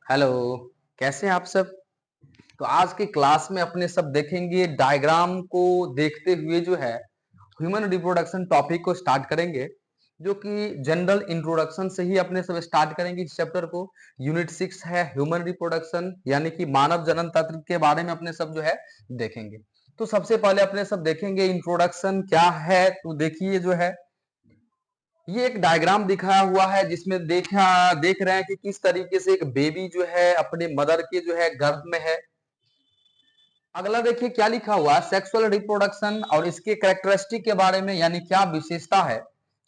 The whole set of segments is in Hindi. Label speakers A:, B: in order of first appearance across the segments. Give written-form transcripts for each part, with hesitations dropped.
A: हेलो, कैसे हैं आप सब? तो आज की क्लास में अपने सब देखेंगे डायग्राम को देखते हुए जो है ह्यूमन रिप्रोडक्शन टॉपिक को स्टार्ट करेंगे, जो कि जनरल इंट्रोडक्शन से ही अपने सब स्टार्ट करेंगे इस चैप्टर को। यूनिट 6 है ह्यूमन रिप्रोडक्शन, यानी कि मानव जनन तंत्र के बारे में अपने सब जो है देखेंगे। तो सबसे पहले अपने सब देखेंगे इंट्रोडक्शन क्या है। तो देखिए जो है ये एक डायग्राम दिखाया हुआ है जिसमें देख रहे हैं कि किस तरीके से एक बेबी जो है अपने मदर के जो है गर्भ में है। अगला देखिए क्या लिखा हुआ है, सेक्सुअल रिप्रोडक्शन और इसके कैरेक्टरिस्टिक के बारे में, यानी क्या विशेषता है।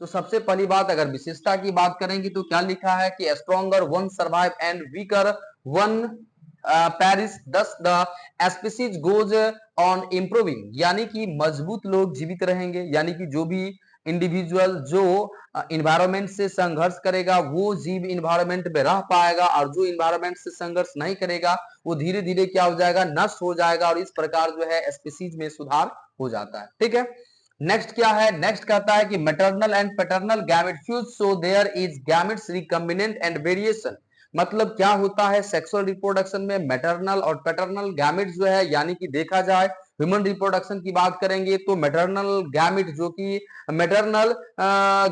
A: तो सबसे पहली बात अगर विशेषता की बात करेंगे तो क्या लिखा है कि stronger one survive and weaker one perishes the species goes on improving, यानी कि मजबूत लोग जीवित रहेंगे, यानी कि जो भी इंडिविजुअल जो इन्वायरमेंट से संघर्ष करेगा वो जीव इन्वायरमेंट में रह पाएगा, और जो इन्वायरमेंट से संघर्ष नहीं करेगा वो धीरे धीरे क्या हो जाएगा, नष्ट हो जाएगा, और इस प्रकार जो है स्पीसीज में सुधार हो जाता है। ठीक है, नेक्स्ट क्या है, नेक्स्ट कहता है कि maternal and paternal gamete fuse so there is gametes recombinant and variation. मतलब क्या होता है सेक्सुअल रिप्रोडक्शन में मैटरनल और पैटर्नल गैमेट्स जो है, यानी कि देखा जाए ह्यूमन रिप्रोडक्शन की बात करेंगे तो मैटरनल गैमेट जो कि मैटरनल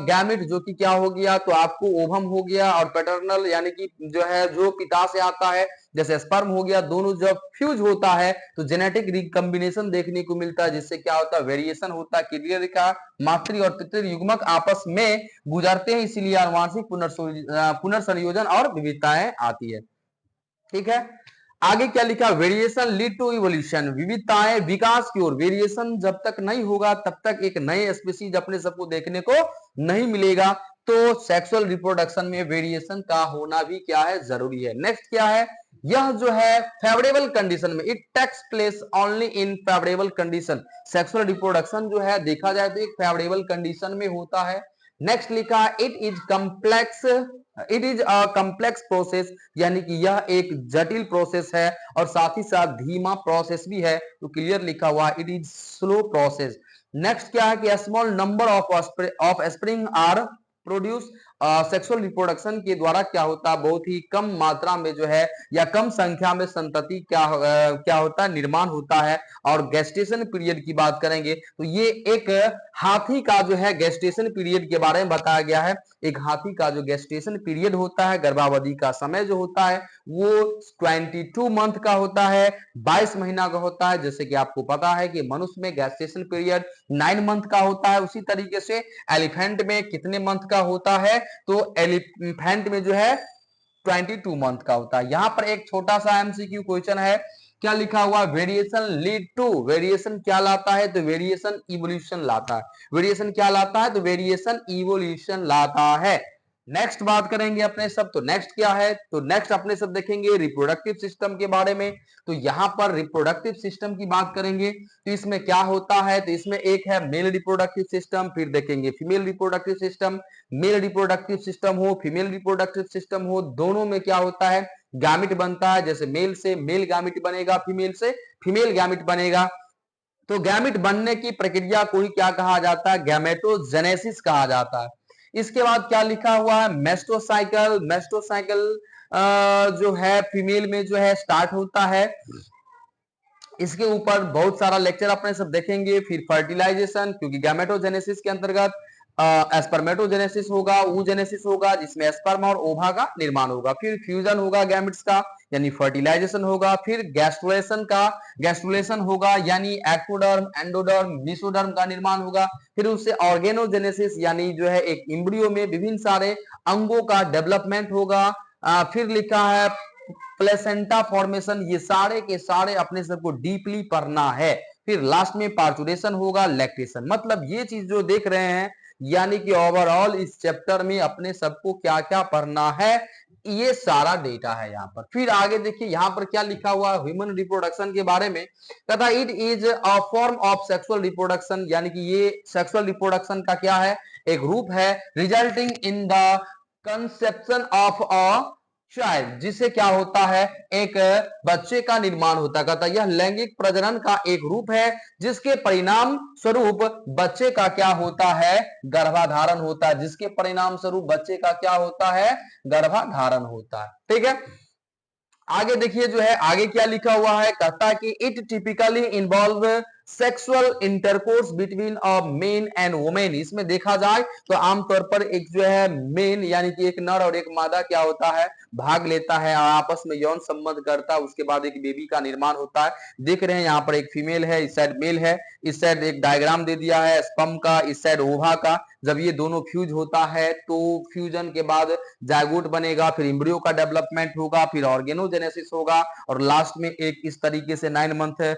A: गैमेट जो कि क्या हो गया, तो आपको ओवम हो गया, और पैटर्नल यानी कि जो है जो पिता से आता है जैसे स्पर्म हो गया, दोनों जब फ्यूज होता है तो जेनेटिक रिकम्बिनेशन देखने को मिलता है, जिससे क्या होता है वेरिएशन होता है। क्लियर का मातृ और पितृ युग्मक आपस में गुजरते हैं, इसीलिए आनुवांशिक पुनर्संयोजन और विविधताएं आती है। ठीक है, आगे क्या लिखा, वेरिएशन लीड टू इवोल्यूशन, विविधताएं विकास की ओर। वेरिएशन जब तक नहीं होगा तब तक एक नए स्पीसीज अपने सबको देखने को नहीं मिलेगा। तो सेक्सुअल रिप्रोडक्शन में वेरिएशन का होना भी क्या है, जरूरी है। नेक्स्ट क्या है, यह जो है फेवरेबल कंडीशन में, it takes place only in favourable condition. Sexual reproduction जो है देखा जाए तो एक फेवरेबल कंडीशन में होता है। नेक्स्ट लिखा, it is a complex process, यानी कि यह एक जटिल प्रोसेस है और साथ ही साथ धीमा प्रोसेस भी है। तो क्लियर लिखा हुआ, it is slow process. Next क्या है कि small number of spring are produce. Sexual reproduction के द्वारा क्या होता है, बहुत ही कम मात्रा में जो है या कम संख्या में संतति क्या होता है, निर्माण होता है। और गेस्टेशन पीरियड की बात करेंगे तो ये एक हाथी का जो है गेस्टेशन पीरियड के बारे में बताया गया है। एक हाथी का जो गेस्टेशन पीरियड होता है, गर्भावधि का समय जो होता है वो 22 मंथ का होता है, 22 महीना का होता है। जैसे कि आपको पता है कि मनुष्य में गेस्टेशन पीरियड 9 मंथ का होता है, उसी तरीके से एलिफेंट में कितने मंथ का होता है, तो एलिफेंट में जो है 22 मंथ का होता है। यहां पर एक छोटा सा एमसीक्यू क्वेश्चन है, क्या लिखा हुआ, वेरिएशन लीड टू, वेरिएशन क्या लाता है, तो वेरिएशन इवोल्यूशन लाता है। वेरिएशन क्या लाता है, तो वेरिएशन इवोल्यूशन लाता है। नेक्स्ट बात करेंगे अपने सब, तो नेक्स्ट क्या है, तो नेक्स्ट अपने सब देखेंगे रिप्रोडक्टिव सिस्टम के बारे में। तो यहां पर रिप्रोडक्टिव सिस्टम की बात करेंगे तो इसमें क्या होता है, तो इसमें एक है मेल रिप्रोडक्टिव सिस्टम, फिर देखेंगे female reproductive system. Male reproductive system हो फीमेल रिप्रोडक्टिव सिस्टम हो, दोनों में क्या होता है, गैमेट बनता है। जैसे मेल से मेल गैमेट बनेगा, फीमेल से फीमेल गैमेट बनेगा। तो गैमेट बनने की प्रक्रिया को ही क्या कहा जाता है, गैमेटोजेनेसिस कहा जाता है। इसके बाद क्या लिखा हुआ है, मेस्टोसाइकिल। मेस्टोसाइकिल जो है फीमेल में जो है स्टार्ट होता है। इसके ऊपर बहुत सारा लेक्चर अपने सब देखेंगे। फिर फर्टिलाइजेशन, क्योंकि गैमेटोजेनेसिस के अंतर्गत स्पर्मेटोजेनेसिस होगा, ऊजेनेसिस होगा, जिसमें स्पर्म और ओवा का निर्माण होगा। फिर फ्यूजन होगा गैमेट्स का, यानी फर्टिलाइजेशन होगा। फिर गैस्ट्रुलेशन होगा, यानी एक्टोडर्म एंडोडर्म मेसोडर्म का निर्माण होगा। फिर उससे ऑर्गेनोजेनेसिस, यानी जो है एक इम्ब्रियो में विभिन्न सारे अंगों का डेवलपमेंट होगा। फिर लिखा है प्लेसेंटा फॉर्मेशन, ये सारे के सारे अपने सबको डीपली पढ़ना है। फिर लास्ट में पार्चुरेशन होगा, लैक्टेशन। मतलब ये चीज जो देख रहे हैं, यानी कि ओवरऑल इस चैप्टर में अपने सबको क्या क्या पढ़ना है, ये सारा डेटा है यहाँ पर। फिर आगे देखिए यहाँ पर क्या लिखा हुआ है ह्यूमन रिप्रोडक्शन के बारे में, तथा it is a form of sexual reproduction, यानी कि ये सेक्सुअल रिप्रोडक्शन का क्या है, एक रूप है, resulting in the conception of a child, जिससे क्या होता है, एक बच्चे का निर्माण होता है। कहता यह लैंगिक प्रजनन का एक रूप है, जिसके परिणाम स्वरूप बच्चे का क्या होता है, गर्भाधारण होता है। जिसके परिणाम स्वरूप बच्चे का क्या होता है, गर्भाधारण होता है। ठीक है, आगे देखिए जो है आगे क्या लिखा हुआ है, कहता है कि it typically involve sexual intercourse between a main and women. इसमें देखा जाए तो आमतौर पर एक जो है मेन यानी कि एक नर और एक मादा क्या होता है, भाग लेता है और आपस में यौन संबंध करता है, उसके बाद एक बेबी का निर्माण होता है। देख रहे हैं यहाँ पर एक फीमेल है, इस साइड मेल है, इस साइड एक डायग्राम दे दिया है स्पर्म का, इस साइड ओवा का। जब ये दोनों फ्यूज होता है तो फ्यूजन के बाद जायगोट बनेगा, फिर एम्ब्रियो का डेवलपमेंट होगा, फिर ऑर्गेनोजेनेसिस होगा और लास्ट में एक इस तरीके से 9 मंथ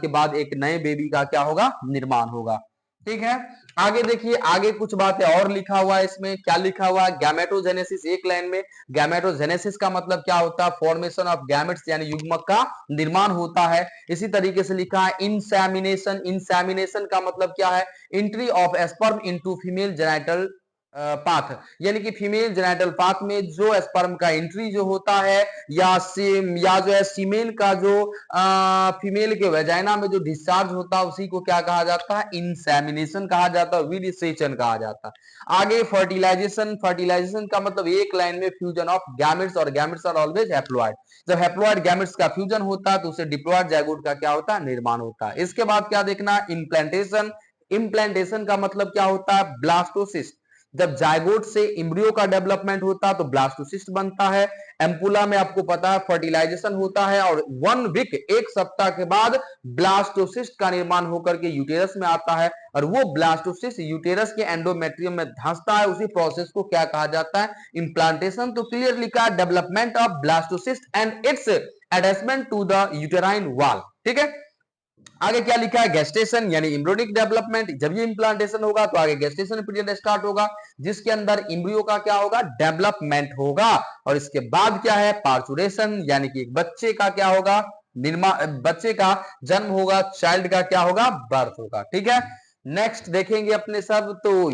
A: के बाद एक नए बेबी का क्या होगा, निर्माण होगा। ठीक है, आगे देखिए आगे कुछ बातें और लिखा हुआ है। इसमें क्या लिखा हुआ है, गैमेटोजेनेसिस एक लाइन में। गैमेटोजेनेसिस का मतलब क्या होता है, फॉर्मेशन ऑफ गैमेट्स यानी युग्मक का निर्माण होता है। इसी तरीके से लिखा है इंसेमिनेशन। इंसेमिनेशन का मतलब क्या है, entry of sperm into female genital path, यानी कि फीमेल जेनिटल पाथ में जो स्पर्म का एंट्री जो होता है या जो है सीमेन का जो फीमेल के वेजाइना में जो डिस्चार्ज होता है उसी को क्या कहा जाता है, इंसेमिनेशन कहा जाता है, विनिषेचन कहा जाता है। आगे फर्टिलाइजेशन। फर्टिलाइजेशन का मतलब एक लाइन में फ्यूजन ऑफ गैमेट्स, और गैमेट्स आर ऑलवेज हैप्लॉइड। जब हैप्लॉइड गैमेट्स का फ्यूजन होता है तो उसे डिप्लॉइड जाइगोट का क्या होता है, निर्माण होता है। इसके बाद क्या देखना, इम्प्लांटेशन। इम्प्लांटेशन का मतलब क्या होता है, ब्लास्टोसिस्ट। जब जायगोट से एम्ब्रियो का डेवलपमेंट होता है तो ब्लास्टोसिस्ट बनता है। एम्पुला में आपको पता है फर्टिलाइजेशन होता है और 1 वीक एक सप्ताह के बाद ब्लास्टोसिस्ट का निर्माण होकर के यूटेरस में आता है और वो ब्लास्टोसिस्ट यूटेरस के एंडोमेट्रियम में धंसता है। उसी प्रोसेस को क्या कहा जाता है, इम्प्लांटेशन। तो क्लियर लिखा, development of blastocyst and its attachment to the uterine wall. ठीक है, आगे क्या लिखा है, गेस्टेशन यानी एम्ब्रियोनिक डेवलपमेंट। जब ये इम्प्लांटेशन होगा तो आगे गेस्टेशन पीरियड स्टार्ट होगा जिसके अंदर एम्ब्रियो का क्या होगा, डेवलपमेंट होगा। और इसके बाद क्या है, पार्चुरेशन यानी कि एक बच्चे का क्या होगा, निर्माण, बच्चे का जन्म होगा, चाइल्ड का क्या होगा, बर्थ होगा। ठीक है, नेक्स्ट देखेंगे अपने सब, तो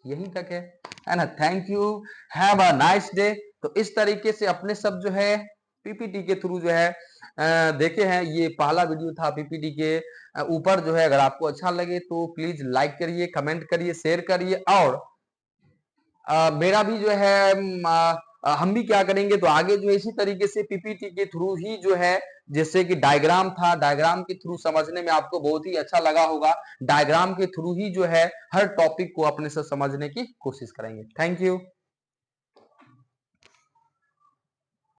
A: यहीं तक है ना। Thank you, have a nice day. तो इस तरीके से अपने सब जो है पीपीटी के थ्रू जो है देखे हैं। ये पहला वीडियो था पीपीटी के ऊपर जो है। अगर आपको अच्छा लगे तो प्लीज लाइक करिए, कमेंट करिए, शेयर करिए। और मेरा भी जो है हम भी क्या करेंगे, तो आगे जो है इसी तरीके से पीपीटी के थ्रू ही जो है, जैसे कि डायग्राम था, डायग्राम के थ्रू समझने में आपको बहुत ही अच्छा लगा होगा। डायग्राम के थ्रू ही जो है हर टॉपिक को अपने से समझने की कोशिश करेंगे। Thank you.